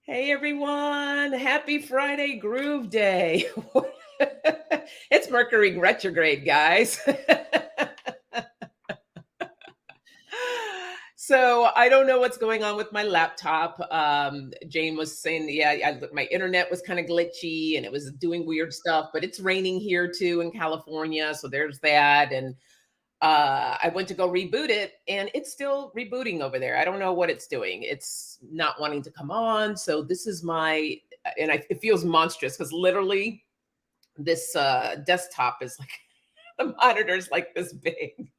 Hey everyone, happy Friday Groove Day. It's Mercury retrograde, guys. So I don't know what's going on with my laptop. Jane was saying, yeah, my internet was kind of glitchy and it was doing weird stuff, but it's raining here too in California. So there's that. And I went to go reboot it and it's still rebooting over there. I don't know what it's doing. It's not wanting to come on. So this is my, it feels monstrous because literally this desktop is like, the monitor's like this big.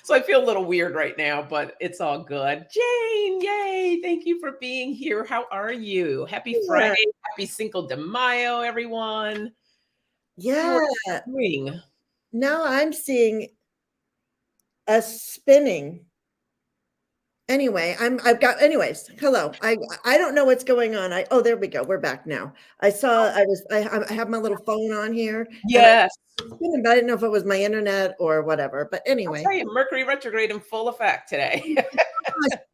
So I feel a little weird right now, but it's all good. Jane, yay. Thank you for being here. How are you? Happy Yeah. Friday. Happy Cinco de Mayo, everyone. How are Yeah. you doing? Now I'm seeing us spinning. Anyway, anyways, hello. I don't know what's going on. There we go. We're back now. I have my little phone on here and I Yes. was spinning, but I didn't know if it was my internet or whatever. But I'll anyway. tell you, Mercury retrograde in full effect today.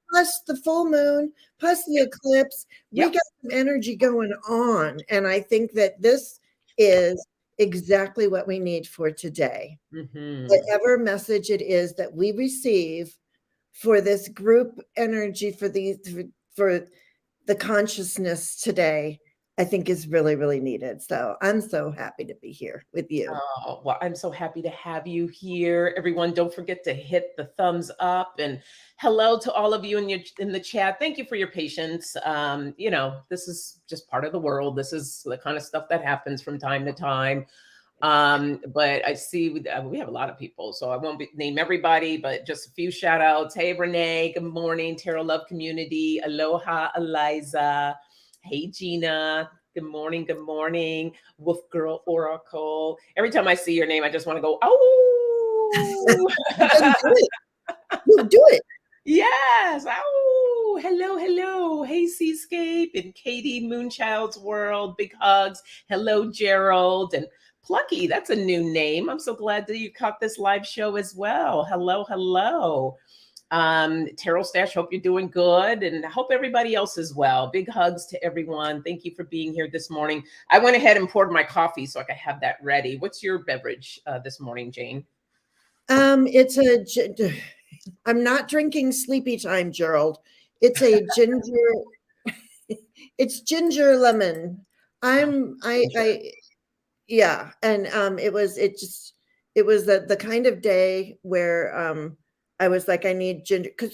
Plus the full moon, plus the eclipse, we Yep. got some energy going on. And I think that this is exactly what we need for today. Mhm. Whatever message it is that we receive for this group energy for the consciousness today, I think is really, really needed. So I'm so happy to be here with you. Oh, well, I'm so happy to have you here. Everyone, don't forget to hit the thumbs up and hello to all of you in the chat. Thank you for your patience. This is just part of the world. This is the kind of stuff that happens from time to time. But I see we have a lot of people, so I won't name everybody, but just a few shout outs. Hey, Renee, good morning. Tarot Love Community. Aloha, Eliza. Hey, Gina. Good morning. Good morning. Wolf Girl Oracle. Every time I see your name, I just want to go, oh. Then do it. You do it. Yes. Oh, hello, hello. Hey, Seascape and Katie, Moonchild's World. Big hugs. Hello, Gerald. And Plucky, that's a new name. I'm so glad that you caught this live show as well. Hello, hello. Terrell Stash, hope you're doing good and I hope everybody else is well. Big hugs to everyone. Thank you for being here this morning. I went ahead and poured my coffee so I could have that ready. What's your beverage this morning, Jane? It's I'm not drinking sleepy time, Gerald. It's a ginger, it's ginger lemon. I yeah. And it was the kind of day where I was like, I need ginger because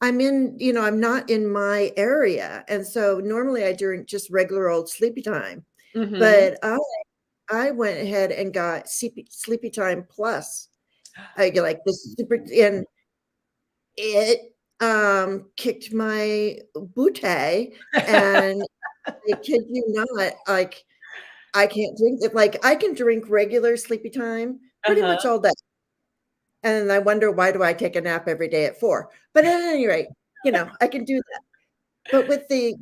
I'm not in my area. And so normally I drink just regular old sleepy time. Mm-hmm. But I went ahead and got sleepy time plus. I get like this super and it kicked my booty and I kid you not, like I can't drink it. Like I can drink regular sleepy time pretty Uh-huh. much all day. And I wonder why do I take a nap every day at 4? But at any rate, I can do that. But with the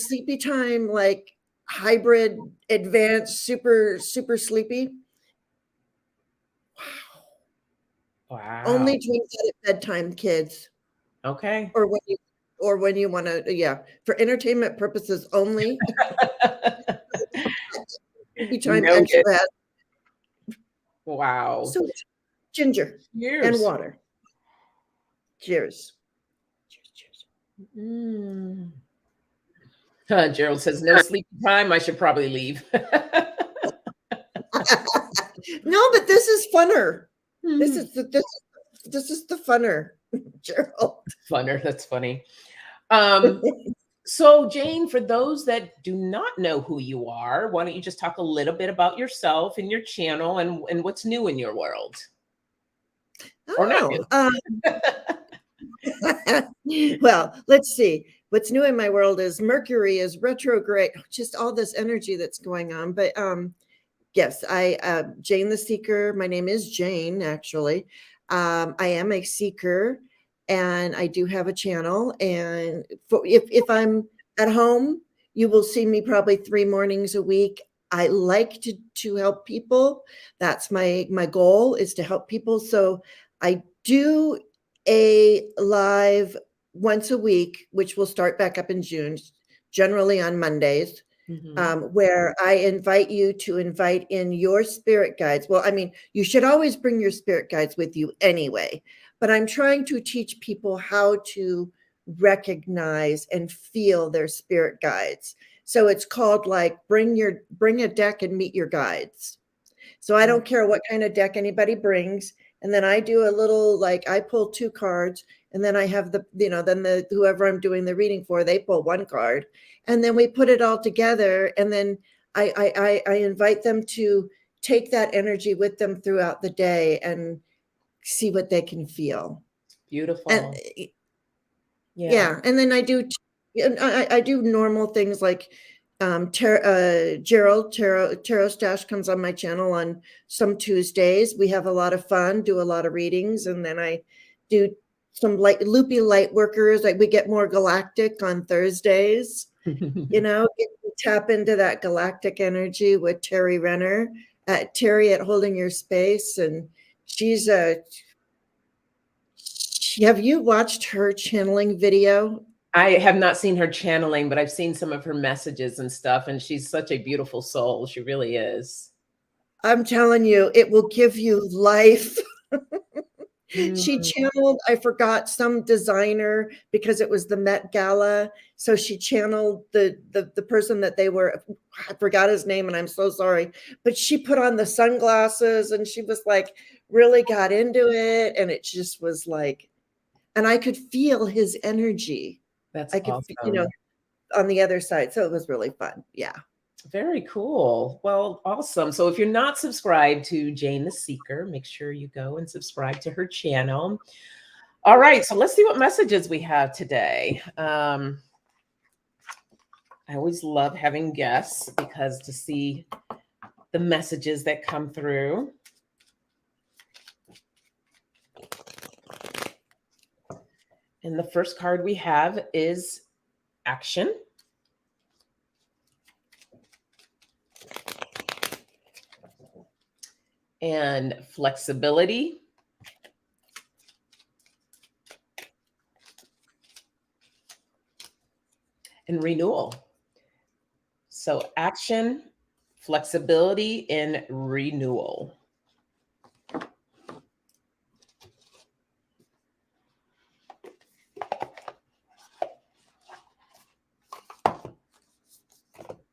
sleepy time, like hybrid, advanced, super, super sleepy, wow. Wow. Only drink that at bedtime, kids, Okay. or when you wanna yeah, for entertainment purposes only. Sleepy time Noted. extra has Wow. so ginger and Cheers. water. Cheers. Cheers, cheers. Mm. Gerald says no sleep time. I should probably leave. No, but this is funner. This Hmm. is the this is the funner, Gerald. Funner. That's funny. Um, so, Jane, for those that do not know who you are, why don't you just talk a little bit about yourself and your channel and what's new in your world or not Oh, new? well, let's see. What's new in my world is Mercury is retrograde, just all this energy that's going on. But yes, Jane the Seeker. My name is Jane, actually. I am a seeker and I do have a channel. And if I'm at home, you will see me probably 3 mornings a week. I like to help people. That's my goal is to help people. So I do a live once a week, which will start back up in June. generally on Mondays, where I invite you to invite in your spirit guides. Well, I mean, you should always bring your spirit guides with you anyway, but I'm trying to teach people how to recognize and feel their spirit guides. So it's called like bring a deck and meet your guides. So I don't care what kind of deck anybody brings. And then I do a little, like I pull 2 cards, and then I have then whoever I'm doing the reading for, they pull 1 card, and then we put it all together. And then I invite them to take that energy with them throughout the day and see what they can feel. Beautiful. And yeah. And then I do normal things like Gerald Tarot Stash comes on my channel on some Tuesdays. We have a lot of fun, do a lot of readings, and then I do some loopy light workers. Like we get more galactic on Thursdays. Tap into that galactic energy with Terry Renner Terry at Holding Your Space, and she's have you watched her channeling video? I have not seen her channeling, but I've seen some of her messages and stuff, and she's such a beautiful soul. She really is. I'm telling you, it will give you life. She channeled, I forgot, some designer because it was the Met Gala. So she channeled the person that they were, I forgot his name and I'm so sorry, but she put on the sunglasses and she was like, really got into it. And it just was like, and I could feel his energy. That's awesome. On the other side. So it was really fun. Yeah. Very cool. Well, awesome. So if you're not subscribed to Jane the Seeker, make sure you go and subscribe to her channel. All right. So let's see what messages we have today. I always love having guests because to see the messages that come through. And the first card we have is action. And flexibility. And renewal. So action, flexibility, and renewal.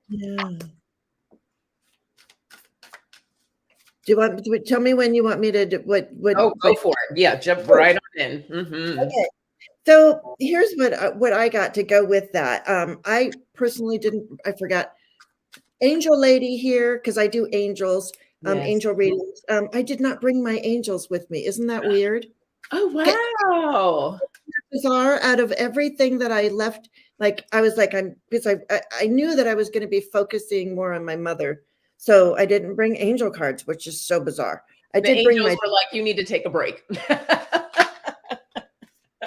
Yeah. Do you want to tell me when you want me to do what? Oh, go for it. Yeah, jump right on in. Okay. So here's what I got to go with that. I personally I forgot Angel Lady here because I do angels, angel readings. I did not bring my angels with me. Isn't that weird? Oh, wow. Bizarre. Out of everything that I left, like I was like, because I knew that I was going to be focusing more on my mother. So I didn't bring angel cards, which is so bizarre. I did bring my. Were like, you need to take a break.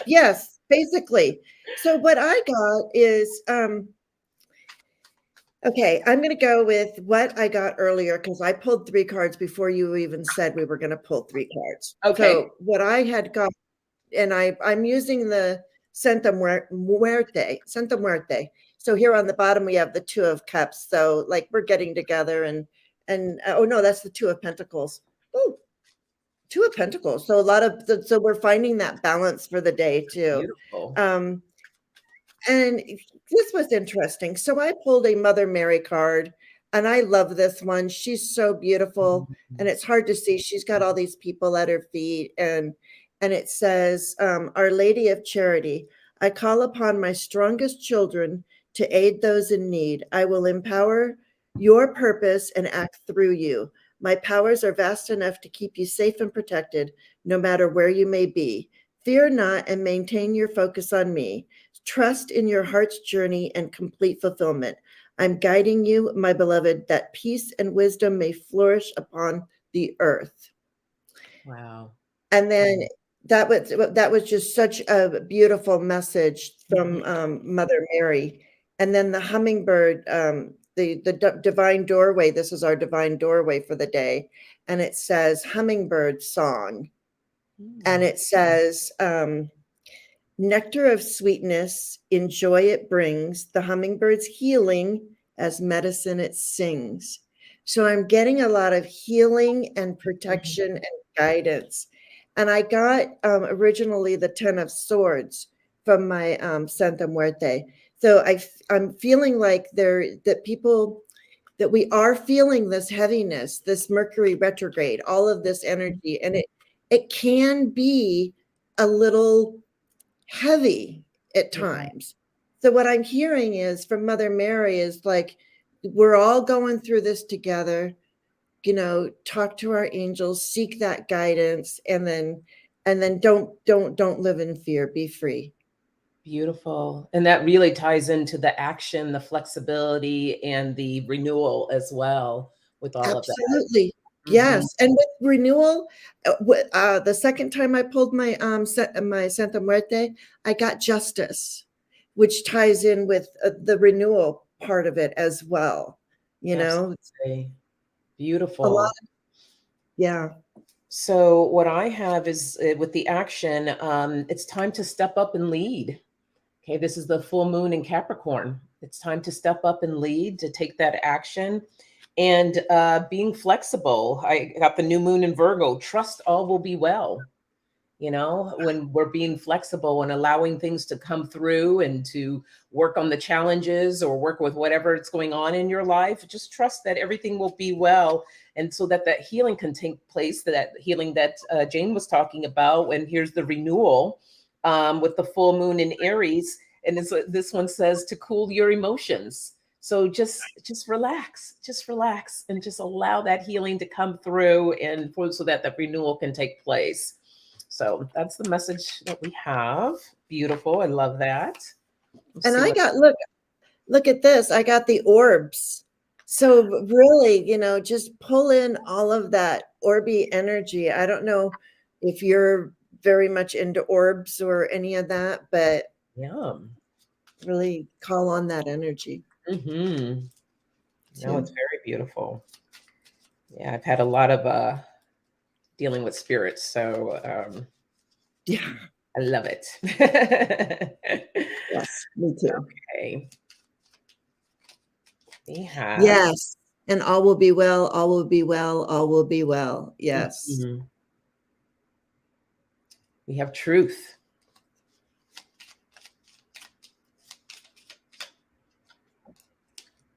Yes, basically. So what I got is, okay, I'm going to go with what I got earlier because I pulled 3 cards before you even said we were going to pull 3 cards. Okay. So what I had got, and I'm using the Santa Muerte. So here on the bottom, we have the 2 of Cups. So like we're getting together and oh no, that's the 2 of Pentacles. Oh, 2 of Pentacles. So so we're finding that balance for the day too. Beautiful. And this was interesting. So I pulled a Mother Mary card and I love this one. She's so beautiful and it's hard to see. She's got all these people at her feet and it says, Our Lady of Charity, I call upon my strongest children to aid those in need. I will empower your purpose and act through you. My powers are vast enough to keep you safe and protected, no matter where you may be. Fear not and maintain your focus on me. Trust in your heart's journey and complete fulfillment. I'm guiding you, my beloved, that peace and wisdom may flourish upon the earth. Wow. And then that was just such a beautiful message from Mother Mary. And then the hummingbird, the divine doorway. This is our divine doorway for the day. And it says hummingbird song. And it says, nectar of sweetness, in joy it brings, the hummingbird's healing, as medicine it sings. So I'm getting a lot of healing and protection Mhm. and guidance. And I got originally the Ten of Swords from my Santa Muerte. So I'm feeling like that we are feeling this heaviness, this Mercury retrograde, all of this energy, and it can be a little heavy at Yeah. times. So what I'm hearing is from Mother Mary is like, we're all going through this together, talk to our angels, seek that guidance, and then don't live in fear, be free. Beautiful. And that really ties into the action, the flexibility, and the renewal as well with all of that. Absolutely. Mhm. Yes. And with renewal, the second time I pulled my Santa Muerte, I got justice, which ties in with the renewal part of it as well. You know, Absolutely. a lot. Beautiful. Yeah. So what I have is with the action, it's time to step up and lead. Okay, this is the full moon in Capricorn. It's time to step up and lead, to take that action, and being flexible. I got the new moon in Virgo. Trust all will be well. When we're being flexible and allowing things to come through and to work on the challenges or work with whatever it's going on in your life, just trust that everything will be well. And so that that healing can take place, that healing that Jane was talking about. And here's the renewal with the full moon in Aries. And this one says to cool your emotions. So just relax and just allow that healing to come through so that the renewal can take place. So that's the message that we have. Beautiful. I love that. Let's And see I what. got, look at this. I got the orbs. So really, just pull in all of that orby energy. I don't know if you're very much into orbs or any of that, but Yum. really call on that energy Mm-hmm. No, it's too. very beautiful. Yeah, I've had a lot of dealing with spirits, so Yeah. I love it. Yes, me too. Okay, we have. Yes. And all will be well, all will be well, all will be well. Yes. Mhm. We have truth,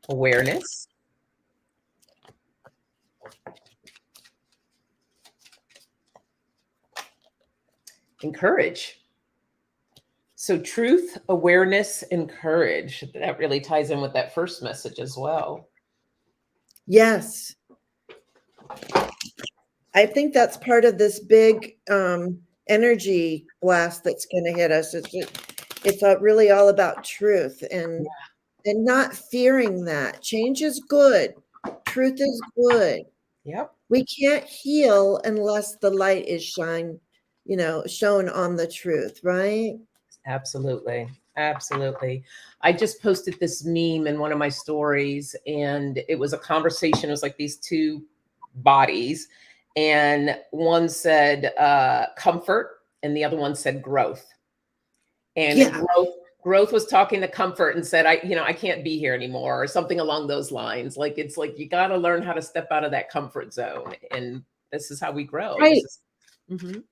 awareness, and courage. So truth, awareness, and courage. That really ties in with that first message as well. Yes. I think that's part of this big energy blast that's going to hit us. It's really all about truth and not fearing that. Change is good. Truth is good. Yep. We can't heal unless the light is shown on the truth, right? Absolutely. Absolutely. I just posted this meme in one of my stories, and it was a conversation. It was like these two bodies, and one said comfort, and the other one said growth. And Yeah. growth was talking to comfort and said, I can't be here anymore, or something along those lines. Like it's like you got to learn how to step out of that comfort zone, and this is how we grow. This Right. is. Mhm.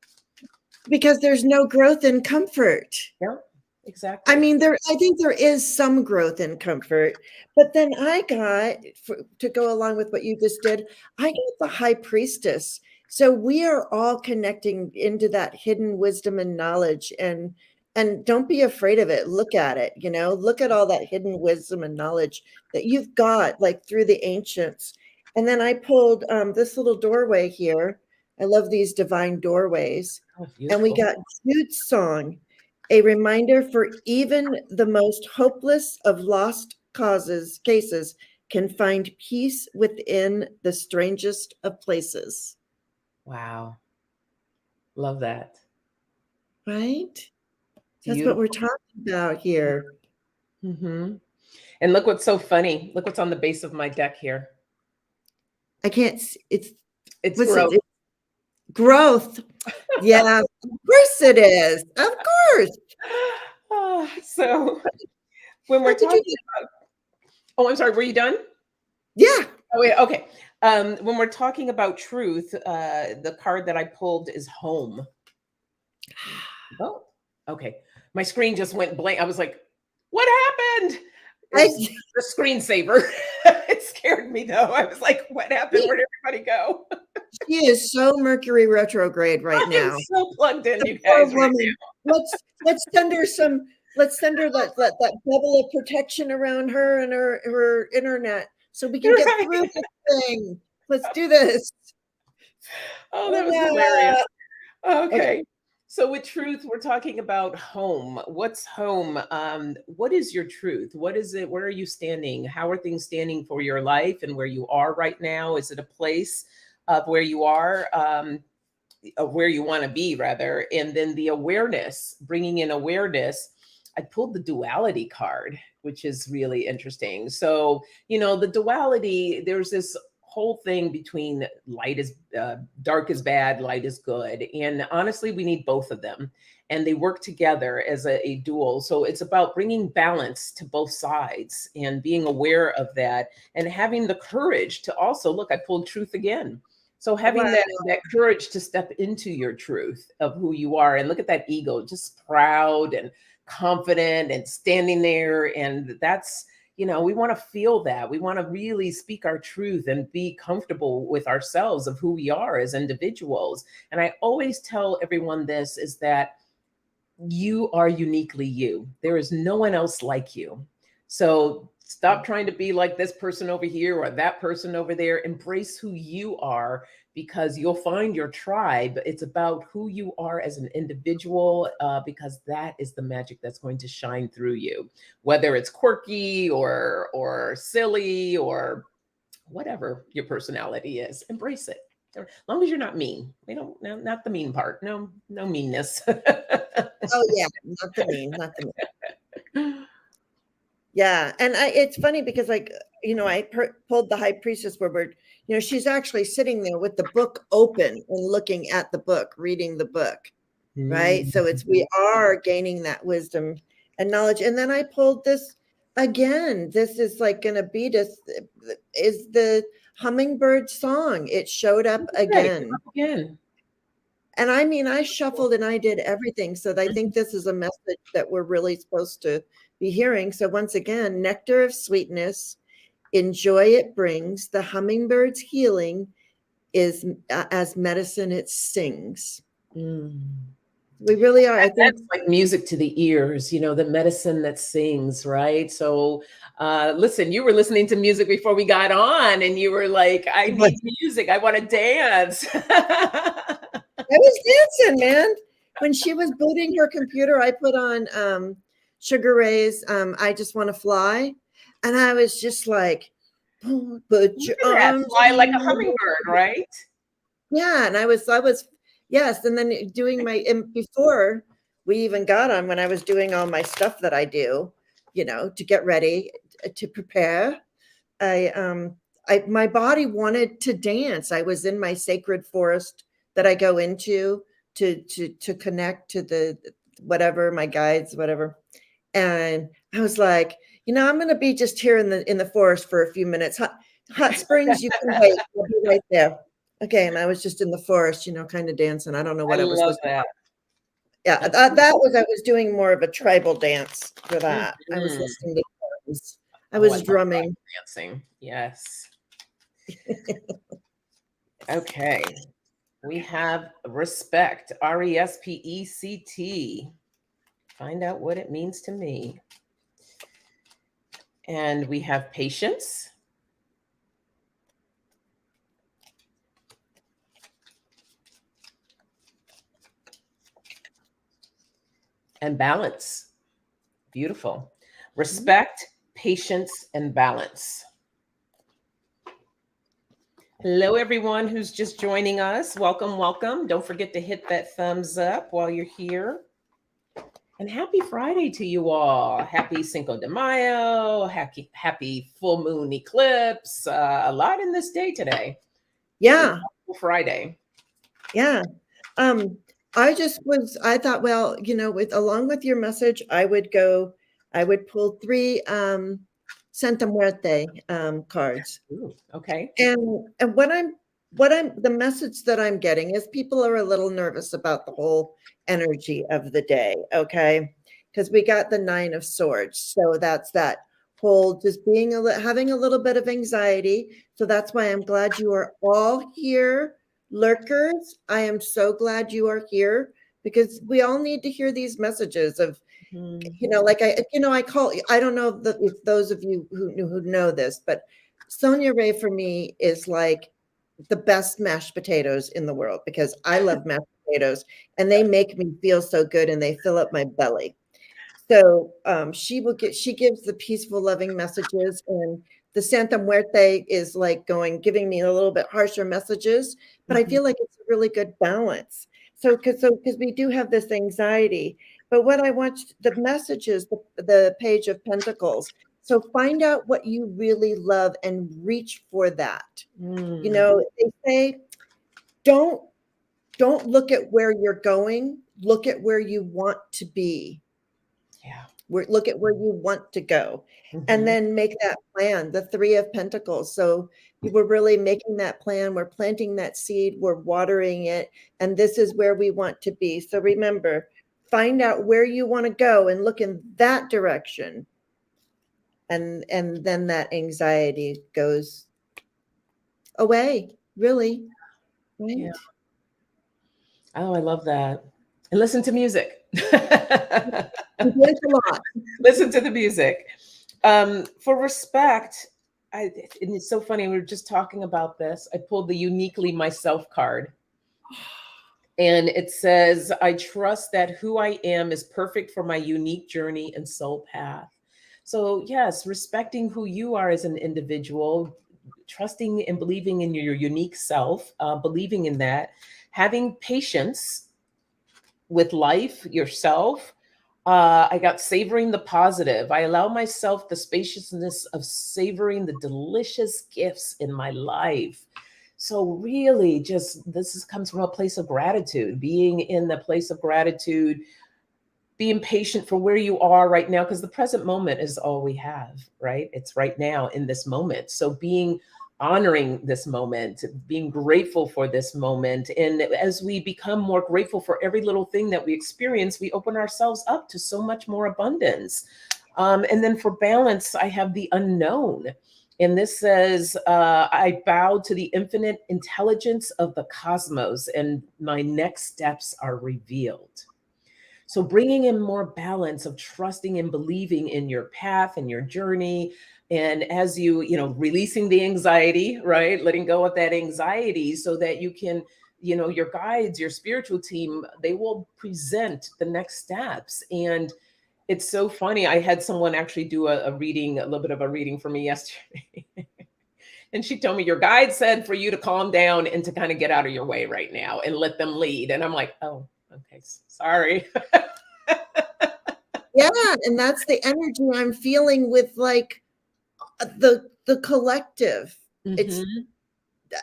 Because there's no growth in comfort. Yeah, I exactly. mean, I think there is some growth in comfort, but then to go along with what you just did, I got the high priestess. So we are all connecting into that hidden wisdom and knowledge, and don't be afraid of it. Look at it, look at all that hidden wisdom and knowledge that you've got like through the ancients. And then I pulled this little doorway here. I love these divine doorways. Oh, And we beautiful. got Jude's song, a reminder for even the most hopeless of lost cases can find peace within the strangest of places. Wow. Love that. Right? That's what we're Beautiful. talking about here. Mhm. And look what's so funny. Look what's on the base of my deck here. I can't see, It's what's it? growth. Growth. Yeah, of course it is. Of course. So when we're How could you talking about, oh, I'm sorry, were you done? Yeah. Oh, wait, okay. When we're talking about truth, the card that I pulled is home. Oh, okay. My screen just went blank. I was like, what happened? It I was the screensaver. It scared me though. I was like, what happened? Where'd everybody go? She is so Mercury retrograde right I'm now. so plugged in, The you poor guys, right woman. Let's send her some. Let's send her that bubble of protection around her and her internet so we now. can get Right. through this thing. Let's do this. Oh, that was hilarious. Yeah. Okay. Okay. So with truth, we're talking about home. What's home? What is your truth? What is it? Where are you standing? How are things standing for your life and where you are right now? Is it a place of where you are, of where you want to be, rather? And then the awareness, bringing in awareness. I pulled the duality card, which is really interesting. So, the duality, there's this whole thing between light is dark is bad, light is good. And honestly, we need both of them. And they work together as a dual. So it's about bringing balance to both sides and being aware of that and having the courage to also look. I pulled truth again. So having Wow. that courage to step into your truth of who you are and look at that ego, just proud and confident and standing there. And that's, we want to feel that. We want to really speak our truth and be comfortable with ourselves of who we are as individuals. And I always tell everyone this is that you are uniquely you. There is no one else like you. So stop trying to be like this person over here or that person over there. Embrace who you are because you'll find your tribe. It's about who you are as an individual, because that is the magic that's going to shine through you, whether it's quirky or silly or whatever your personality is. Embrace it. As long as you're not mean. We don't, no, not the mean part. No, no meanness. Oh yeah, not the mean, not the mean. Yeah, and it's funny because I pulled the high priestess where she's actually sitting there with the book open and looking at the book, reading the book, right? So we are gaining that wisdom and knowledge. And then I pulled this again. This is like going to beat us. Is the hummingbird song? It showed up again. Again. And I mean, I shuffled and I did everything. So I think this is a message that we're really supposed to be hearing. So once again, nectar of sweetness, enjoy it brings. The hummingbird's healing is as medicine it sings. We really are. I think that's like music to the ears, the medicine that sings, right? So listen, you were listening to music before we got on and you were like, I need music. I want to dance. I was dancing, man. When she was booting her computer, I put on Sugar Ray's I Just Want to Fly. And I was just like, put your arms fly like a hummingbird, right? Yeah. And I was, yes. And then doing before we even got on, when I was doing all my stuff that I do, to get ready, to prepare, my body wanted to dance. I was in my sacred forest that I go into to connect to the whatever, my guides, whatever. And I was like, I'm going to be just here in the forest for a few minutes. Hot springs, you can wait. I'll be right there. Okay. And I was just in the forest, kind of dancing. I don't know what I was love that. Yeah, I was doing more of a tribal dance for that. I was listening to drums. I was drumming. Dancing. Yes. Okay. We have respect, RESPECT. Find out what it means to me. And we have patience. And balance. Beautiful. Respect, patience, and balance. Hello, everyone who's just joining us. Welcome, welcome. Don't forget to hit that thumbs up while you're here. And happy Friday to you all. Happy Cinco de Mayo. Happy full moon eclipse. A lot in this day today. Yeah. Friday. Yeah. Um, I thought, well, along with your message, I would pull three Santa Muerte cards. Ooh, okay. And the message that I'm getting is people are a little nervous about the whole energy of the day, okay? Because we got the 9 of Swords. So that's that whole just having a little bit of anxiety. So that's why I'm glad you are all here, lurkers. I am so glad you are here because we all need to hear these messages of, Mhm. like I don't know if those of you who know this, but Sonia Ray for me is like the best mashed potatoes in the world because I love mashed potatoes and they make me feel so good and they fill up my belly. So she gives the peaceful, loving messages, and the Santa Muerte is like giving me a little bit harsher messages, but I Mhm. feel like it's a really good balance. So because we do have this anxiety, but what I want the messages, the Page of Pentacles. So find out what you really love and reach for that. Mm. They say don't don't look at where you're going, look at where you want to be. Yeah. Look at where you want to go and Mhm. then make that plan, the 3 of Pentacles. So we're really making that plan. We're planting that seed. We're watering it. And this is where we want to be. So remember, find out where you want to go and look in that direction. And then that anxiety goes away, really, Yeah. right? Oh, I love that. And listen to music. There's a lot. Listen to the music. For respect, and it's so funny. We were just talking about this. I pulled the Uniquely Myself card, and it says, I trust that who I am is perfect for my unique journey and soul path. So, yes, respecting who you are as an individual, trusting and believing in your unique self, believing in that, having patience with life, yourself. I got savoring the positive. I allow myself the spaciousness of savoring the delicious gifts in my life. So really, just comes from a place of gratitude, being in the place of gratitude, being patient for where you are right now, because the present moment is all we have, right? It's right now in this moment. So being honoring this moment, being grateful for this moment. And as we become more grateful for every little thing that we experience, we open ourselves up to so much more abundance. And then for balance, I have the unknown. And this says, I bow to the infinite intelligence of the cosmos, and my next steps are revealed. So bringing in more balance of trusting and believing in your path and your journey. And as releasing the anxiety, right? Letting go of that anxiety so that you can, your guides, your spiritual team, they will present the next steps. And it's so funny. I had someone actually do a reading, a little bit of a reading for me yesterday. And she told me, your guide said for you to calm down and to kind of get out of your way right now and let them lead. And I'm like, oh, okay, sorry. Yeah, and that's the energy I'm feeling with like the collective. It's Mhm.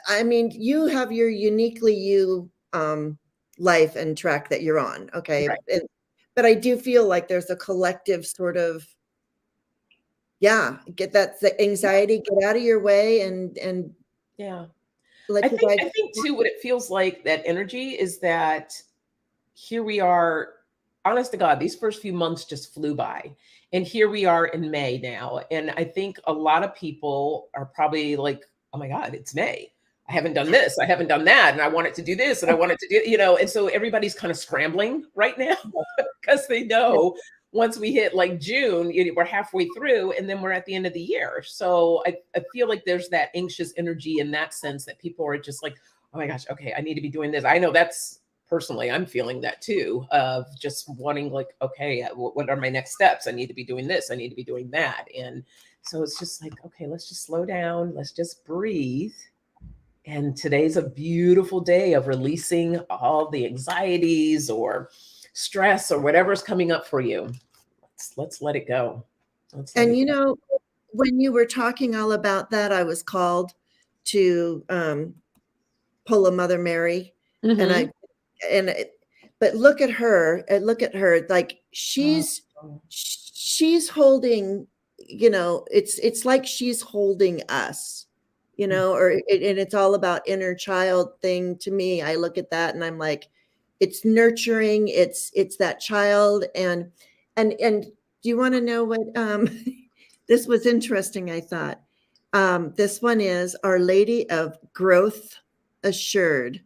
I mean, you have your uniquely you life and track that you're on, okay? Right. But I do feel like there's a collective sort of yeah, get that the anxiety, get out of your way and Yeah. I let you think guys I think too what it feels like, that energy, is that here we are, honest to God, these first few months just flew by. And here we are in May now. And I think a lot of people are probably like, oh my God, it's May. I haven't done this. I haven't done that. And I wanted to do this and I wanted to do, and so everybody's kind of scrambling right now because they know once we hit like June, we're halfway through and then we're at the end of the year. So I feel like there's that anxious energy in that sense that people are just like, oh my gosh, okay, I need to be doing this. I know that's personally, I'm feeling that too, of just wanting like, okay, what are my next steps? I need to be doing this. I need to be doing that. And so it's just like, okay, let's just slow down. Let's just breathe. And today's a beautiful day of releasing all the anxieties or stress or whatever's coming up for you. Let's let it go. Let's let and it go. when you were talking all about that, I was called to pull a Mother Mary And Mhm. I and it, but look at her, like Oh, she's holding, it's like she's holding us, and it's all about inner child thing to me. I look at that and I'm like, it's nurturing, it's that child. And do you want to know what this was interesting, I thought. This one is Our Lady of Growth Assured.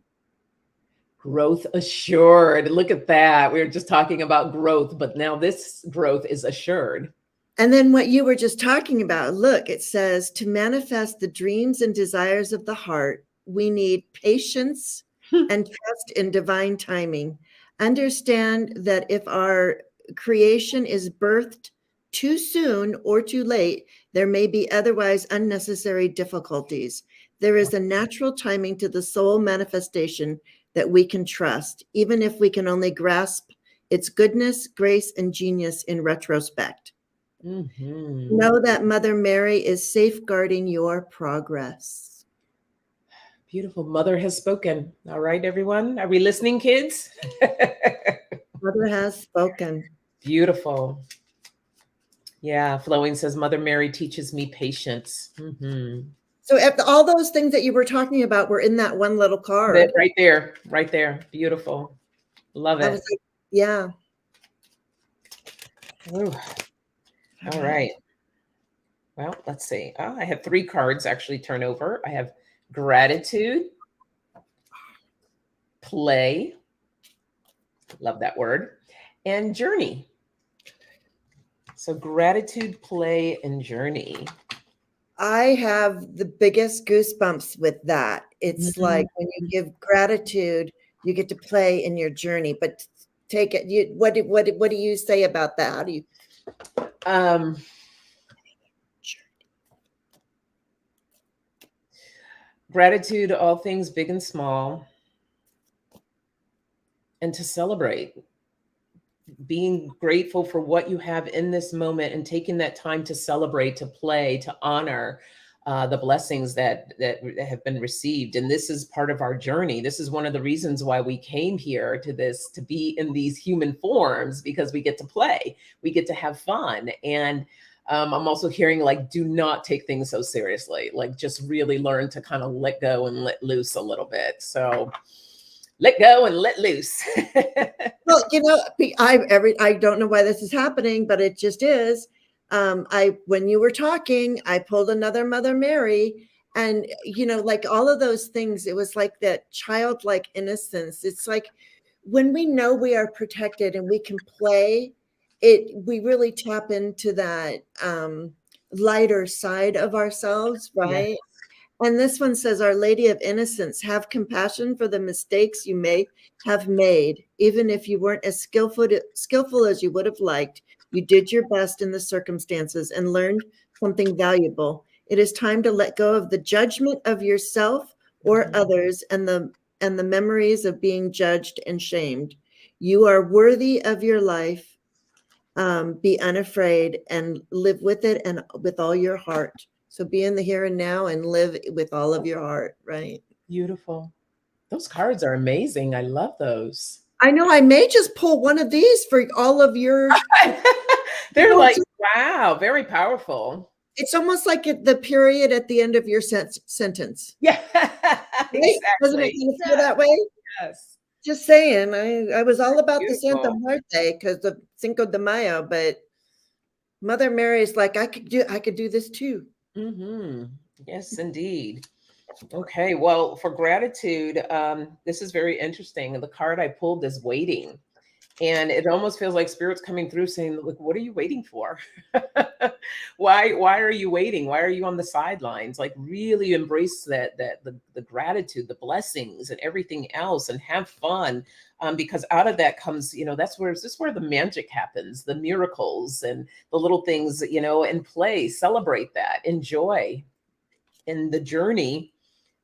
growth assured. Look at that. We were just talking about growth, but now this growth is assured. And then what you were just talking about, look, it says to manifest the dreams and desires of the heart, we need patience and trust in divine timing. Understand that if our creation is birthed too soon or too late, there may be otherwise unnecessary difficulties. There is a natural timing to the soul manifestation that we can trust, even if we can only grasp its goodness, grace, and genius in retrospect. Mhm. Know that Mother Mary is safeguarding your progress. Beautiful. Mother has spoken. All right, everyone. Are we listening, kids? Mother has spoken. Beautiful. Yeah, Flowing says Mother Mary teaches me patience. So all those things that you were talking about were in that one little That card. right there, right there. Beautiful. Love I was it. like, yeah. Ooh, all right. Well, let's see. Oh, I have 3 cards actually turn over. I have gratitude, play, love that word, and journey. So gratitude, play, and journey. I have the biggest goosebumps with that. It's like when you give gratitude, you get to play in your journey. But take it. What do you say about that? How do you? Um, Gratitude, all things big and small, and to celebrate, being grateful for what you have in this moment and taking that time to celebrate, to play, to honor the blessings that have been received. And this is part of our journey. This is one of the reasons why we came here to this, to be in these human forms, because we get to play, we get to have fun. And I'm also hearing, like, do not take things so seriously, like just really learn to kind of let go and let loose a little bit. So let go and let loose. Well, I don't know why this is happening, but it just is. When you were talking, I pulled another Mother Mary, and like all of those things, it was like that childlike innocence. It's like when we know we are protected and we can play, we really tap into that lighter side of ourselves, Yeah. right? And this one says, Our Lady of Innocence, have compassion for the mistakes you may have made. Even if you weren't as skillful as you would have liked, you did your best in the circumstances and learned something valuable. It is time to let go of the judgment of yourself or Mhm. others and the memories of being judged and shamed. You are worthy of your life. Be unafraid and live with it and with all your heart. So be in the here and now and live with all of your heart, right? Beautiful. Those cards are amazing. I love those. I know I may just pull one of these for all of your, They're it's, like, wow, very powerful. it's almost like the period at the end of your sentence, Yeah, right? Doesn't it exactly. kind of feel Yes, that way? yes. Just saying, I was all about the Santa Beautiful. Muerte because of Cinco de Mayo, but Mother Mary's like, I could do this too. Yes, indeed. Okay, well, for gratitude, this is very interesting. The card I pulled is waiting. And it almost feels like spirit's coming through saying, like, what are you waiting for? Why are you waiting? Why are you on the sidelines? Like, really embrace the gratitude, the blessings and everything else, and have fun. Because out of that comes, this is where the magic happens, the miracles and the little things, and play, celebrate that, enjoy in the journey,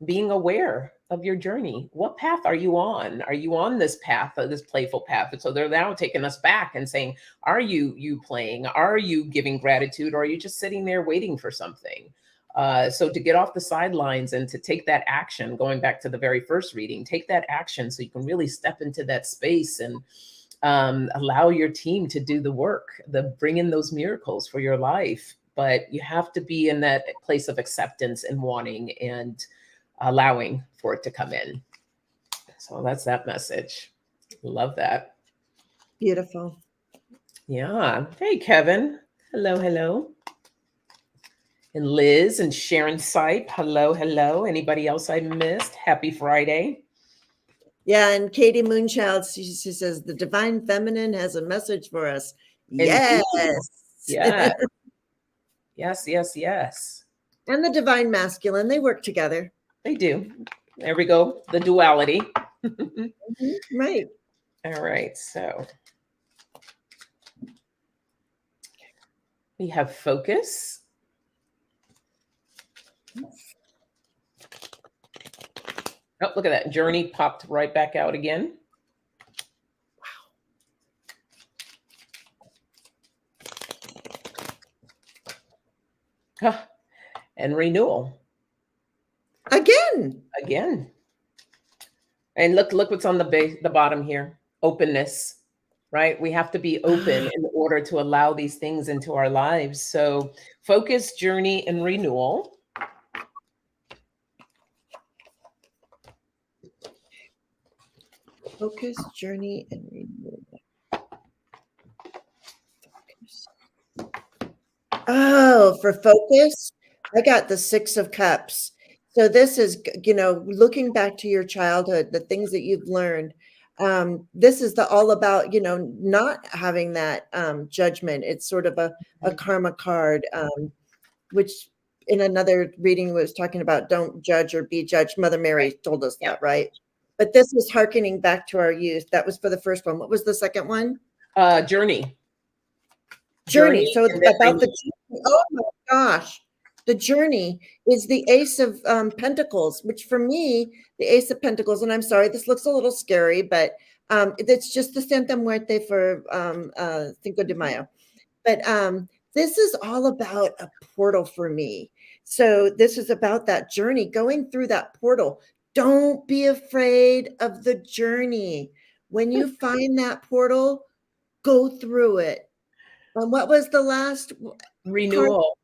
being aware of your journey. What path are you on? Are you on this path, this playful path? And so they're now taking us back and saying, are you playing? Are you giving gratitude? Or are you just sitting there waiting for something? So to get off the sidelines and to take that action, going back to the very first reading, take that action so you can really step into that space and allow your team to do the work, bring in those miracles for your life. But you have to be in that place of acceptance and wanting and allowing for it to come in. So that's that message. Love that. Beautiful. Yeah. Hey, Kevin. Hello, hello. And Liz and Sharon Sipe. Hello, hello. Anybody else I missed? Happy Friday. Yeah, and Katie Moonchild, she says the divine feminine has a message for us. Indeed. Yes. Yeah. Yes, yes, yes. And the divine masculine, they work together. They do. There we go. The duality. Right. All right. So we have focus. Oh, look at that. Journey popped right back out again. Wow. And renewal. Again. And look what's on the bottom here. Openness, right? We have to be open in order to allow these things into our lives. So focus, journey, and renewal. Focus, journey, and renewal. Focus. Oh, for focus, I got the 6 of Cups. So this is, looking back to your childhood, the things that you've learned. This is all about, not having that judgment. It's sort of a karma card, which in another reading was talking about don't judge or be judged. Mother Mary told us that, right? But this was hearkening back to our youth. That was for the first one. What was the second one? Journey. So about the journey. Oh my gosh. The journey is the Ace of Pentacles, which for me, the Ace of Pentacles, and I'm sorry, this looks a little scary, but it's just the Santa Muerte for Cinco de Mayo. But this is all about a portal for me. So this is about that journey, going through that portal. Don't be afraid of the journey. When you find that portal, go through it. And what was the last renewal? Card?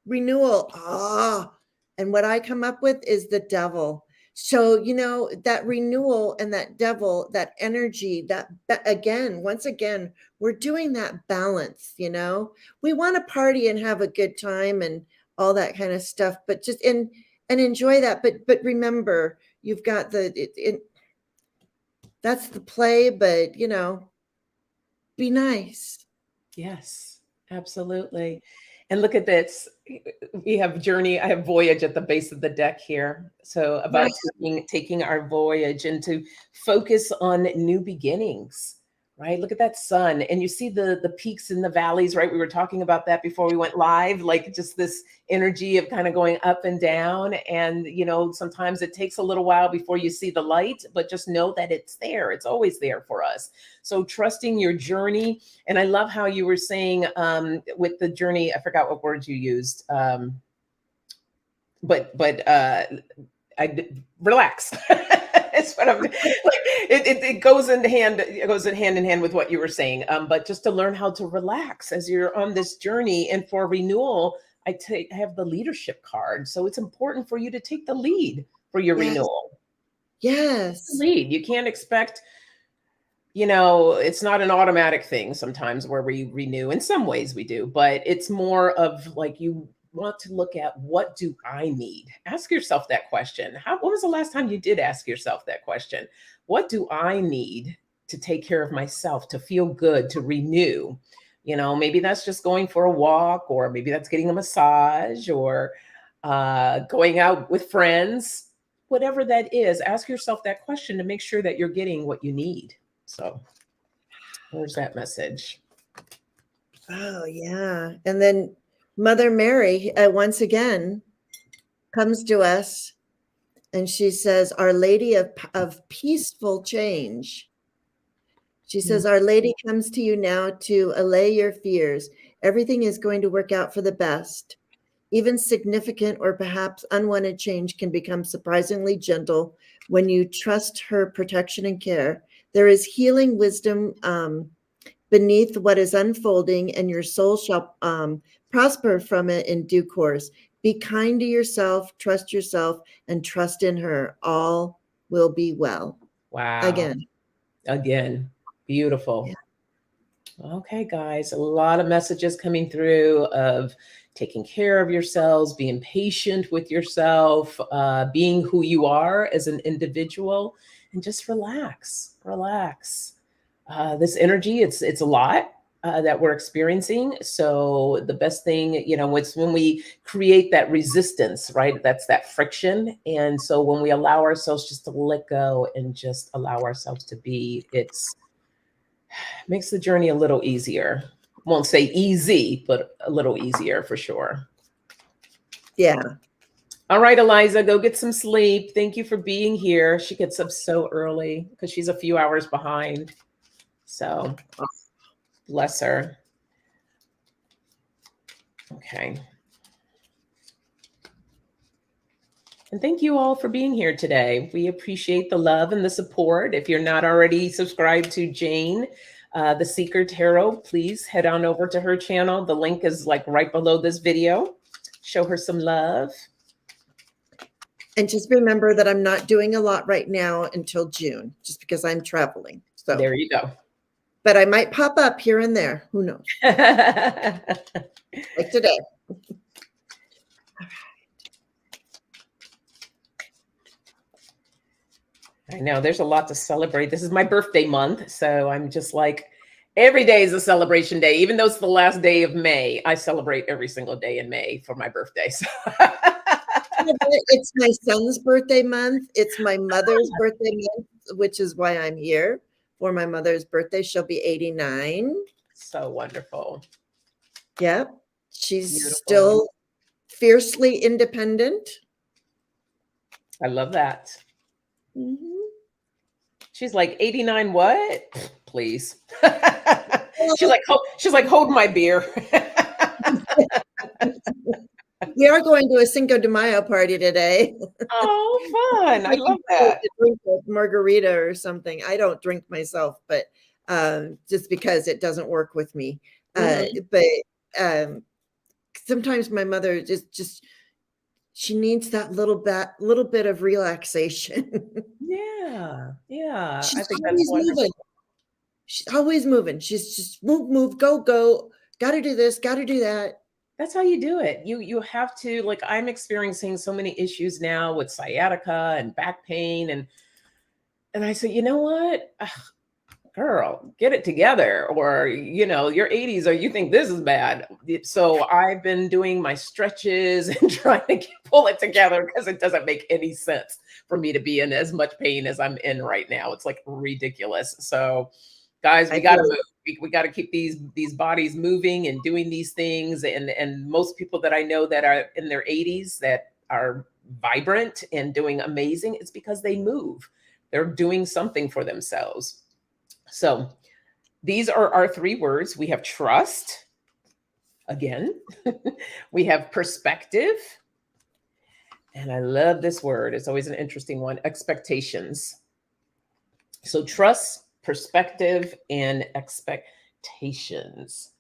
Renewal. And what I come up with is the devil. So, that renewal and that devil, that energy, once again, we're doing that balance, we want to party and have a good time and all that kind of stuff, but just and enjoy that. But remember, you've got that's the play, but be nice. Yes, absolutely. And look at this. We have journey. I have voyage at the base of the deck here. So about taking our voyage and to focus on new beginnings, right? Look at that sun. And you see the peaks and the valleys, right? We were talking about that before we went live, like just this energy of kind of going up and down. And, sometimes it takes a little while before you see the light, but just know that it's there. It's always there for us. So trusting your journey. And I love how you were saying with the journey, I forgot what words you used. But I relax. It's what I'm like. It goes in hand. It goes in hand with what you were saying. But just to learn how to relax as you're on this journey, and for renewal, I have the leadership card. So it's important for you to take the lead for your renewal. Yes. Lead. You can't expect. It's not an automatic thing sometimes where we renew. In some ways we do, but it's more of like you want to look at what do I need? Ask yourself that question. When was the last time you did ask yourself that question? What do I need to take care of myself, to feel good, to renew? Maybe that's just going for a walk, or maybe that's getting a massage, or going out with friends. Whatever that is, ask yourself that question to make sure that you're getting what you need. So there's that message. Oh, yeah. And then Mother Mary, once again, comes to us and she says, Our Lady of Peaceful Change. She says, Our Lady comes to you now to allay your fears. Everything is going to work out for the best. Even significant or perhaps unwanted change can become surprisingly gentle when you trust her protection and care. There is healing wisdom beneath what is unfolding, and your soul shall prosper from it in due course. Be kind to yourself, and trust in her. All will be well. Wow. Again, beautiful. Yeah. Okay, guys, a lot of messages coming through of taking care of yourselves, being patient with yourself, being who you are as an individual, and just relax, relax. This energy, it's a lot that we're experiencing. So the best thing, it's when we create that resistance, right? That's that friction. And so when we allow ourselves just to let go and just allow ourselves to be, it's makes the journey a little easier. Won't say easy, but a little easier for sure. Yeah. All right, Eliza, go get some sleep. Thank you for being here. She gets up so early because she's a few hours behind. So bless her. Okay. And thank you all for being here today. We appreciate the love and the support. If you're not already subscribed to Jane, the Seeker Tarot, please head on over to her channel. The link is like right below this video. Show her some love. And just remember that I'm not doing a lot right now until June, just because I'm traveling. So there you go. But I might pop up here and there. Who knows? Like today. I know there's a lot to celebrate. This is my birthday month, so I'm just like, every day is a celebration day. Even though it's the last day of May, I celebrate every single day in May for my birthday. So. It's my son's birthday month. It's my mother's birthday month, which is why I'm here for my mother's birthday. She'll be 89. So wonderful. Yep. She's still fiercely independent. I love that. Mm-hmm. She's like 89. What? Please. she's like, hold my beer. We are going to a Cinco de Mayo party today. Oh, fun. I love that. Drink a margarita or something. I don't drink myself, but just because it doesn't work with me. But sometimes my mother just she needs that little bit of relaxation. Yeah. She's I think always that's wonderful. moving. She's always moving. She's just move, go. Got to do this, got to do that. That's how you do it. You have to, like, I'm experiencing so many issues now with sciatica and back pain. And I said, you know what? Ugh, girl, get it together. Or, your 80s, or you think this is bad. So I've been doing my stretches and trying to pull it together because it doesn't make any sense for me to be in as much pain as I'm in right now. It's like ridiculous. So guys, we got to move. We got to keep these bodies moving and doing these things. And most people that I know that are in their 80s that are vibrant and doing amazing, it's because they move. They're doing something for themselves. So these are our 3 words. We have trust. Again, we have perspective. And I love this word. It's always an interesting one. Expectations. So trust, perspective, and expectations.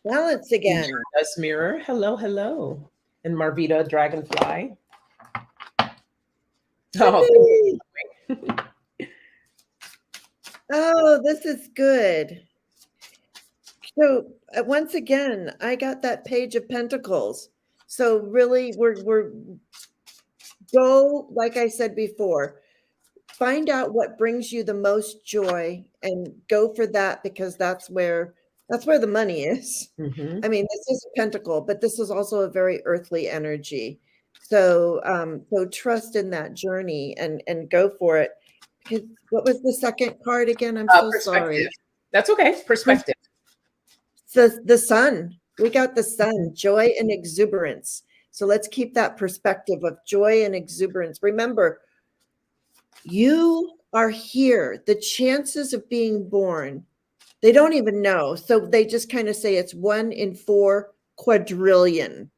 Balance again. Us mirror. Hello. And Marvita Dragonfly. Oh, this is good. So once again, I got that Page of Pentacles. So really, we're go, like I said before, find out what brings you the most joy and go for that, because that's where the money is. Mm-hmm. I mean, this is a pentacle, but this is also a very earthly energy. So so trust in that journey and go for it. Because what was the second card again? I'm so sorry. That's okay. Perspective. The sun. We got the sun, joy and exuberance. So let's keep that perspective of joy and exuberance. Remember, you are here. The chances of being born, they don't even know. So they just kind of say it's 1 in 4 quadrillion.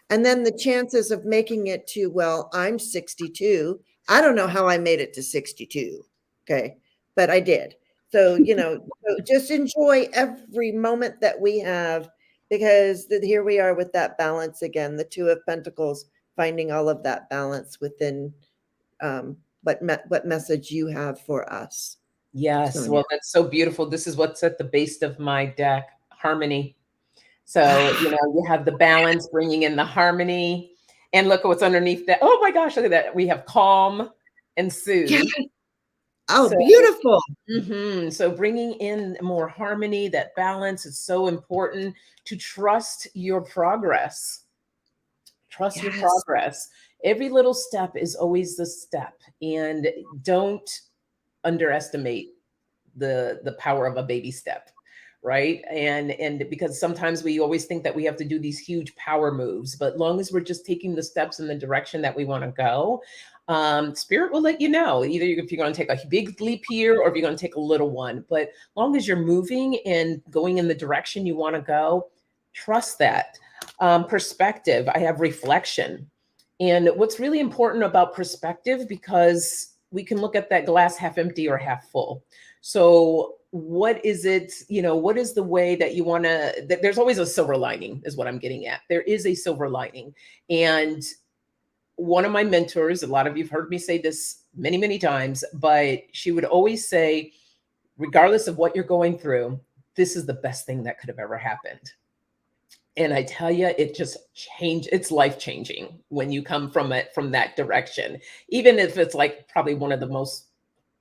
And then the chances of making it to, well, I'm 62. I don't know how I made it to 62. Okay. But I did. So, so just enjoy every moment that we have, because here we are with that balance again, the 2 of Pentacles, finding all of that balance within what message you have for us. Yes. Sonia. Well, that's so beautiful. This is what's at the base of my deck, harmony. So, you have the balance, bringing in the harmony. And look at what's underneath that. Oh my gosh, look at that. We have calm and soothe. Yeah. Oh, So, beautiful. So bringing in more harmony, that balance is so important, to trust your progress. Trust your Yes. progress. Every little step is always the step. And don't underestimate the power of a baby step, right? And because sometimes we always think that we have to do these huge power moves, but long as we're just taking the steps in the direction that we want to go, spirit will let you know either if you're going to take a big leap here or if you're going to take a little one. But long as you're moving and going in the direction you want to go, trust that. Perspective, I have reflection. And what's really important about perspective, because we can look at that glass half empty or half full. So what is it, what is the way that you want to, there's always a silver lining is what I'm getting at. There is a silver lining. And one of my mentors, a lot of you've heard me say this many, many times, but she would always say, regardless of what you're going through, this is the best thing that could have ever happened. And I tell you, it just changed. It's life changing when you come from it, from that direction, even if it's like probably one of the most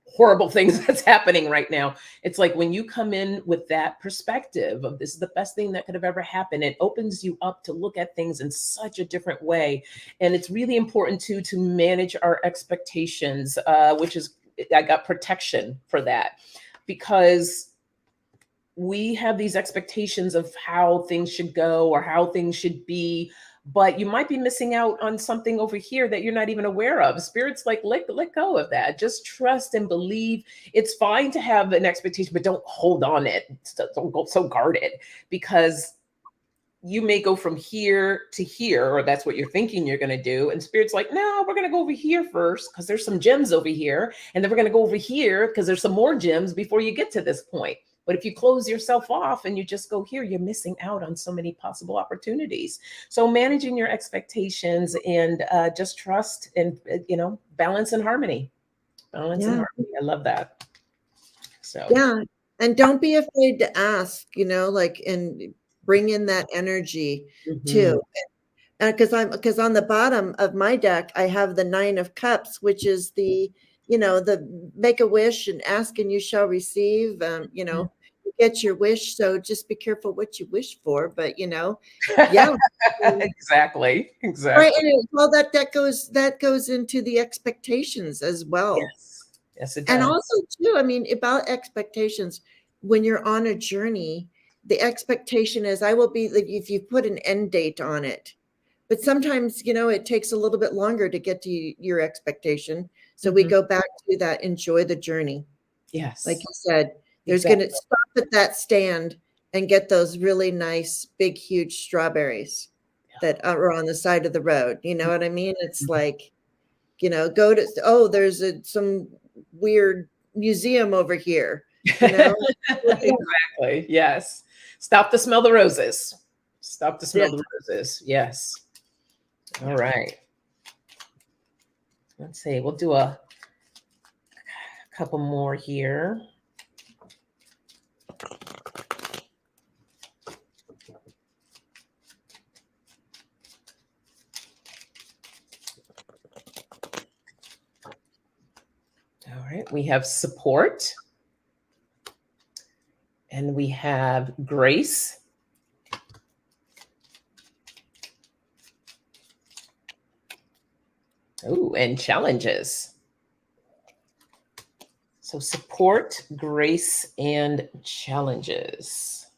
horrible things that's happening right now. It's like when you come in with that perspective of this is the best thing that could have ever happened, it opens you up to look at things in such a different way. And it's really important to manage our expectations, which is, I got protection for that, because we have these expectations of how things should go or how things should be, but you might be missing out on something over here that you're not even aware of. Spirit's like, let go of that. Just trust and believe. It's fine to have an expectation, but don't hold on it. Don't go so guarded, because you may go from here to here, or that's what you're thinking you're going to do. And Spirit's like, no, we're going to go over here first because there's some gems over here. And then we're going to go over here because there's some more gems before you get to this point. But if you close yourself off and you just go here, you're missing out on so many possible opportunities. So managing your expectations and just trust and, balance and harmony. Balance and harmony. I love that. So, yeah. And don't be afraid to ask, and bring in that energy too. Because on the bottom of my deck, I have the 9 of Cups, which is the make a wish and ask and you shall receive. Get your wish. So just be careful what you wish for. But yeah, exactly. right. And that goes into the expectations as well. Yes, it does. And also too, about expectations, when you're on a journey, the expectation is I will be, if you put an end date on it. But sometimes, it takes a little bit longer to get to your expectation. So we go back to that, enjoy the journey. Yes. Like you said, there's going to stop at that stand and get those really nice, big, huge strawberries that are on the side of the road. You know what I mean? It's like, go to, there's some weird museum over here. Exactly. Yes. Stop to smell the roses. Stop to smell the roses. Yes. All right. Let's see. We'll do a couple more here. All right. We have support. And we have grace. Oh, and challenges. So support, grace, and challenges.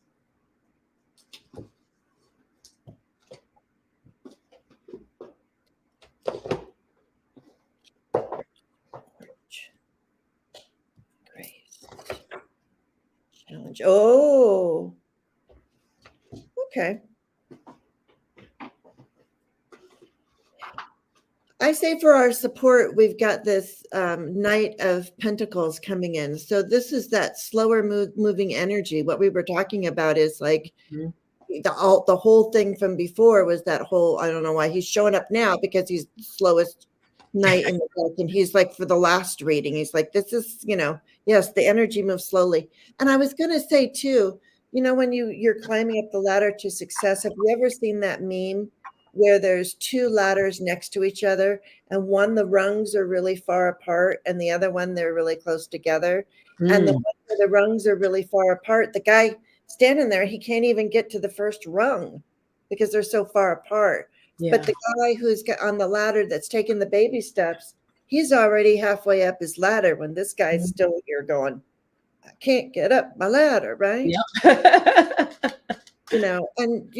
Challenge. Oh, okay. I say for our support, we've got this Knight of Pentacles coming in. So this is that slower moving energy. What we were talking about is like Mhm. the whole thing from before was that whole, I don't know why he's showing up now because he's the slowest knight in the book. And he's like, for the last reading, he's like, this is, yes, the energy moves slowly. And I was going to say too, when you're climbing up the ladder to success, have you ever seen that meme where there's two ladders next to each other and one, the rungs are really far apart and the other one, they're really close together. And the Mm, one where the rungs are really far apart, the guy standing there, he can't even get to the first rung because they're so far apart. But yeah. the guy who's on the ladder that's taking the baby steps, he's already halfway up his ladder when this guy's still here going, I can't get up my ladder, right? Yeah. And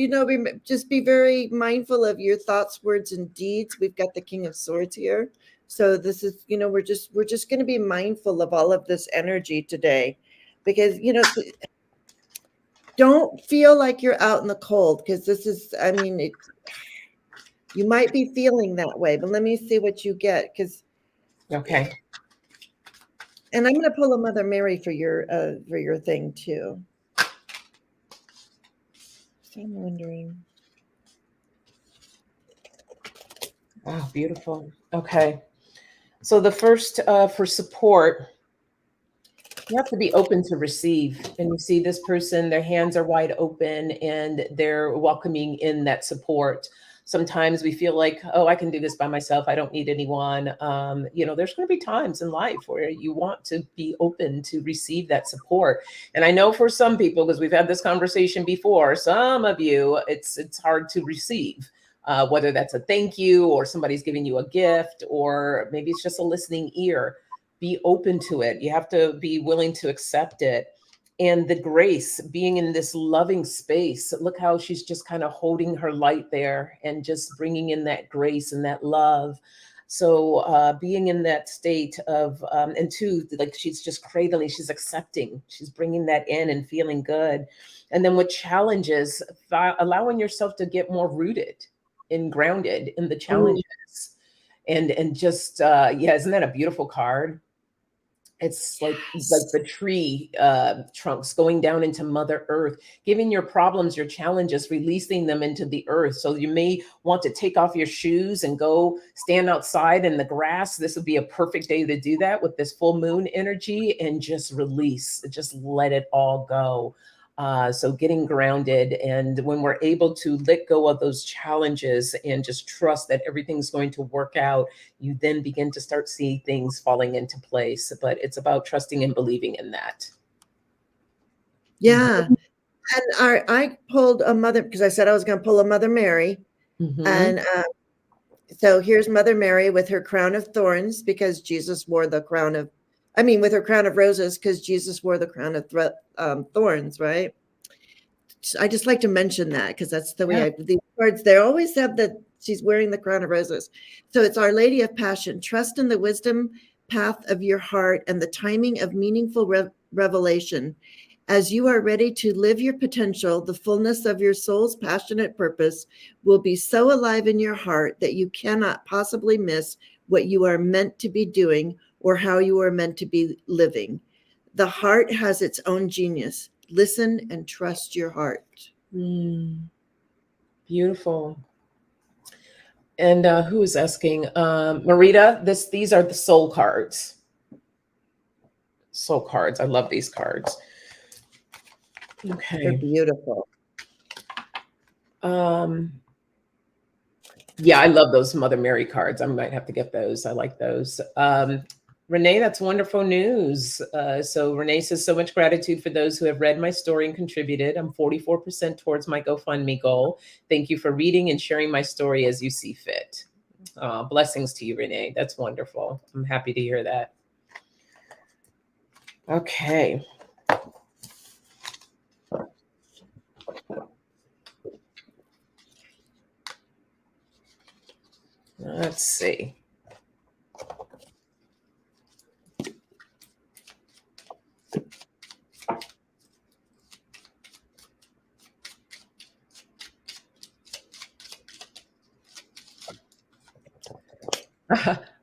just be very mindful of your thoughts, words, and deeds. We've got the King of Swords here. So this is, we're just going to be mindful of all of this energy today because, don't feel like you're out in the cold because this is, I mean, you might be feeling that way, but let me see what you get Okay. and I'm going to pull a Mother Mary for your thing too. So I'm wondering. Oh, beautiful. Okay. So the first for support, you have to be open to receive. And you see this person, their hands are wide open and they're welcoming in that support. Sometimes we feel like, oh, I can do this by myself. I don't need anyone. There's going to be times in life where you want to be open to receive that support. And I know for some people, because we've had this conversation before, some of you, it's hard to receive. Whether that's a thank you or somebody's giving you a gift, or maybe it's just a listening ear. Be open to it. You have to be willing to accept it. And the grace, being in this loving space, look how she's just kind of holding her light there and just bringing in that grace and that love. So being in that state of, and two, like she's just cradling, she's accepting, she's bringing that in and feeling good. And then with challenges, allowing yourself to get more rooted and grounded in the Ooh, challenges. And just, yeah, isn't that a beautiful card? It's like yes. the tree trunks going down into Mother Earth, giving your problems, your challenges, releasing them into the earth. So you may want to take off your shoes and go stand outside in the grass. This would be a perfect day to do that with this full moon energy and just release, just let it all go. So getting grounded, and when we're able to let go of those challenges and just trust that everything's going to work out, you then begin to start seeing things falling into place. But it's about trusting and believing in that. Yeah. And I pulled a mother because I said I was going to pull a Mother Mary. Mm-hmm. And so here's Mother Mary with her crown of thorns because Jesus wore with her crown of roses because Jesus wore the crown of thorns, right? I just like to mention that because that's the Yeah. way these cards, they always have that she's wearing the crown of roses. So it's Our Lady of Passion. Trust in the wisdom path of your heart and the timing of meaningful revelation. As you are ready to live your potential, the fullness of your soul's passionate purpose will be so alive in your heart that you cannot possibly miss what you are meant to be doing or how you are meant to be living. The heart has its own genius. Listen and trust your heart. Mm, beautiful. And who is asking? Marita, these are the soul cards. Soul cards. I love these cards. They're Okay. beautiful. Um, yeah, I love those Mother Mary cards. I might have to get those. I like those. Renee, that's wonderful news. So Renee says, so much gratitude for those who have read my story and contributed. I'm 44% towards my GoFundMe goal. Thank you for reading and sharing my story as you see fit. Blessings to you, Renee. That's wonderful. I'm happy to hear that. Okay. Let's see.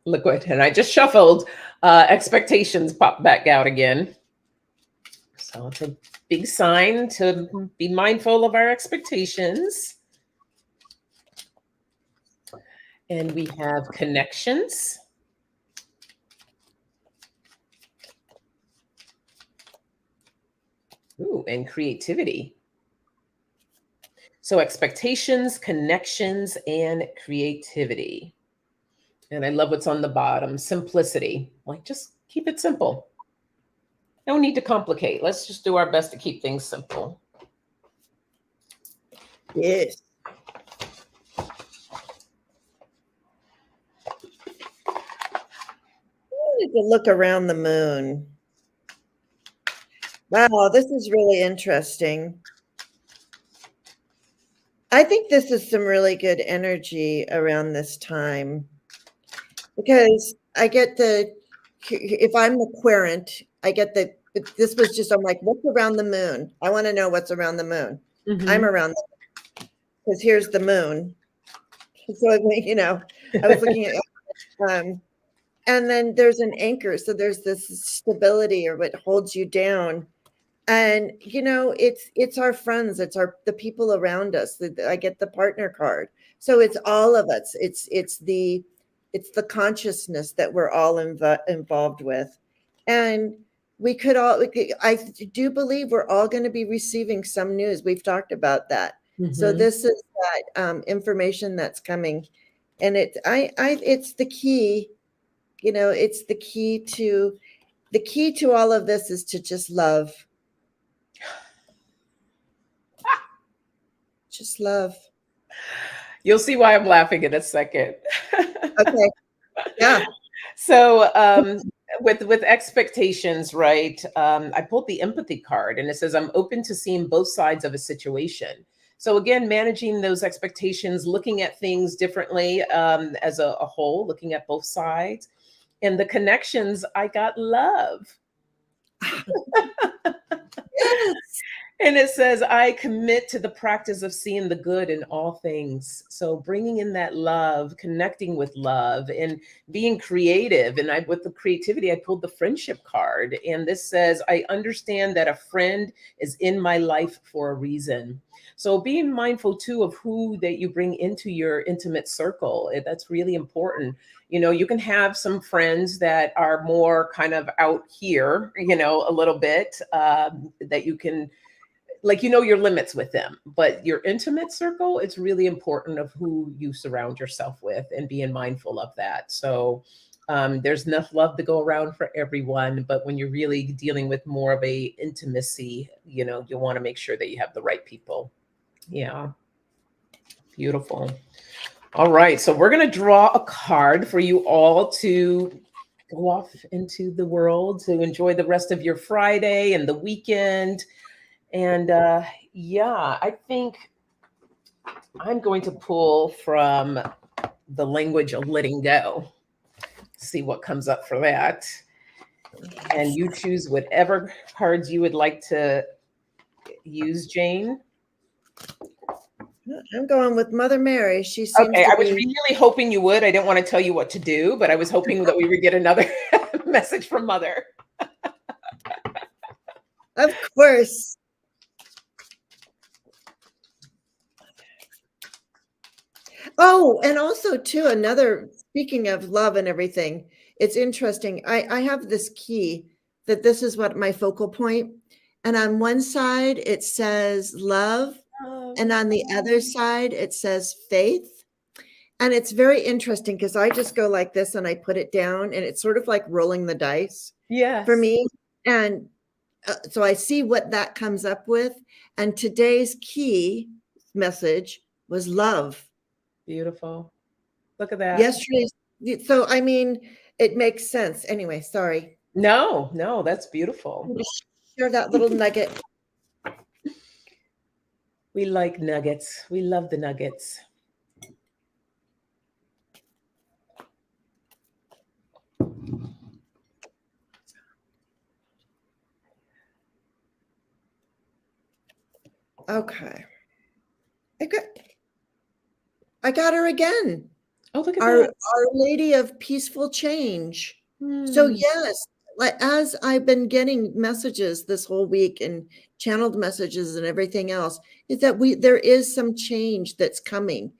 Liquid. And I just shuffled. Expectations pop back out again. So it's a big sign to be mindful of our expectations. And we have connections. Ooh, and creativity. So expectations, connections, and creativity. And I love what's on the bottom, simplicity. Like just keep it simple. No need to complicate. Let's just do our best to keep things simple. Yes. I need to look around the moon. Wow, this is really interesting. I think this is some really good energy around this time because I get if I'm the querent, I get this was just, I'm like, what's around the moon? I want to know what's around the moon. I'm around because here's the moon. So, I was looking at, and then there's an anchor. So there's this stability or what holds you down. And it's our friends, the people around us. I get the partner card, so it's all of us. It's the consciousness that we're all involved with, and I do believe we're all going to be receiving some news. We've talked about that. So this is that information that's coming, and it's the key. It's the key to all of this is to just love. Just love. You'll see why I'm laughing in a second. Okay. Yeah. So with expectations, right? I pulled the empathy card and it says I'm open to seeing both sides of a situation. So again, managing those expectations, looking at things differently as a whole, looking at both sides. And the connections, I got love. Yes. And it says, I commit to the practice of seeing the good in all things. So bringing in that love, connecting with love, and being creative. And with the creativity, I pulled the friendship card. And this says, I understand that a friend is in my life for a reason. So being mindful too of who that you bring into your intimate circle, that's really important. You can have some friends that are more kind of out here, a little bit that you can, like, your limits with them, but your intimate circle, it's really important of who you surround yourself with and being mindful of that. So there's enough love to go around for everyone, but when you're really dealing with more of a intimacy, you want to make sure that you have the right people. Yeah. Beautiful. All right, so we're going to draw a card for you all to go off into the world to enjoy the rest of your Friday and the weekend. And yeah, I think I'm going to pull from the language of letting go. See what comes up for that. And you choose whatever cards you would like to use, Jane. I'm going with Mother Mary. She seems Okay, to I was be. really hoping you would. I didn't want to tell you what to do, but I was hoping that we would get another message from Mother. Of course. Oh, and also too, speaking of love and everything, it's interesting. I have this key that this is what my focal point. And on one side, it says love. And on the other side, it says faith. And it's very interesting because I just go like this and I put it down and it's sort of like rolling the dice for me. And so I see what that comes up with. And today's key message was love. Beautiful. Look at that. Yesterday. So, I mean, it makes sense. Anyway, sorry. No, that's beautiful. Share that little nugget. We like nuggets. We love the nuggets. Okay. I got her again. Oh, look at that. Our Lady of Peaceful Change. So Hmm. yes, like as I've been getting messages this whole week and channeled messages and everything else, is that there is some change that's coming.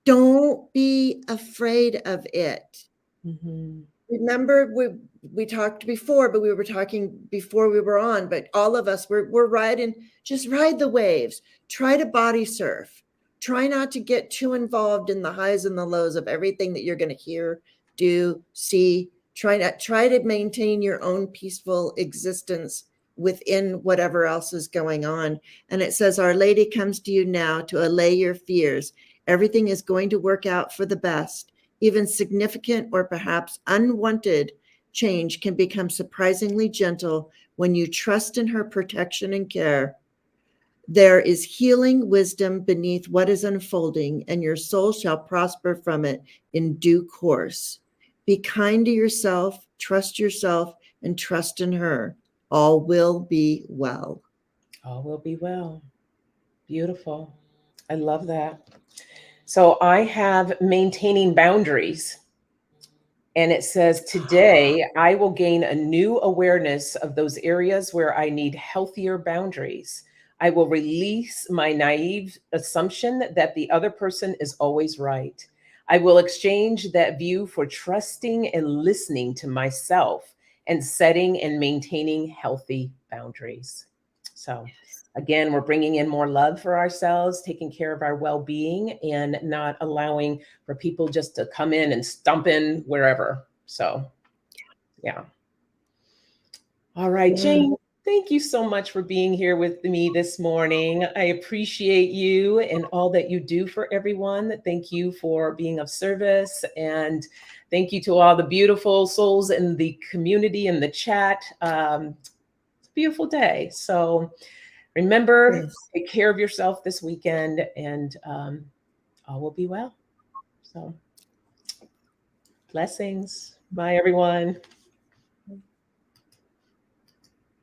Don't be afraid of it. Mhm. Remember, we talked before, but we were talking before we were on, but all of us we're riding, just ride the waves. Try to body surf. Try not to get too involved in the highs and the lows of everything that you're going to hear, do, see. Try to maintain your own peaceful existence within whatever else is going on. And it says, Our Lady comes to you now to allay your fears. Everything is going to work out for the best. Even significant or perhaps unwanted change can become surprisingly gentle when you trust in her protection and care. There is healing wisdom beneath what is unfolding, and your soul shall prosper from it in due course. Be kind to yourself, and trust in her. All will be well. All will be well. Beautiful. I love that. So I have maintaining boundaries. And it says, today I will gain a new awareness of those areas where I need healthier boundaries. I will release my naive assumption that the other person is always right. I will exchange that view for trusting and listening to myself and setting and maintaining healthy boundaries. So, again, we're bringing in more love for ourselves, taking care of our well being, and not allowing for people just to come in and stump in wherever. So, yeah. All right, Yeah. Jane, thank you so much for being here with me this morning. I appreciate you and all that you do for everyone. Thank you for being of service. And thank you to all the beautiful souls in the community and the chat. It's a beautiful day. So remember, Yes. take care of yourself this weekend, and all will be well. So, blessings. Bye, everyone.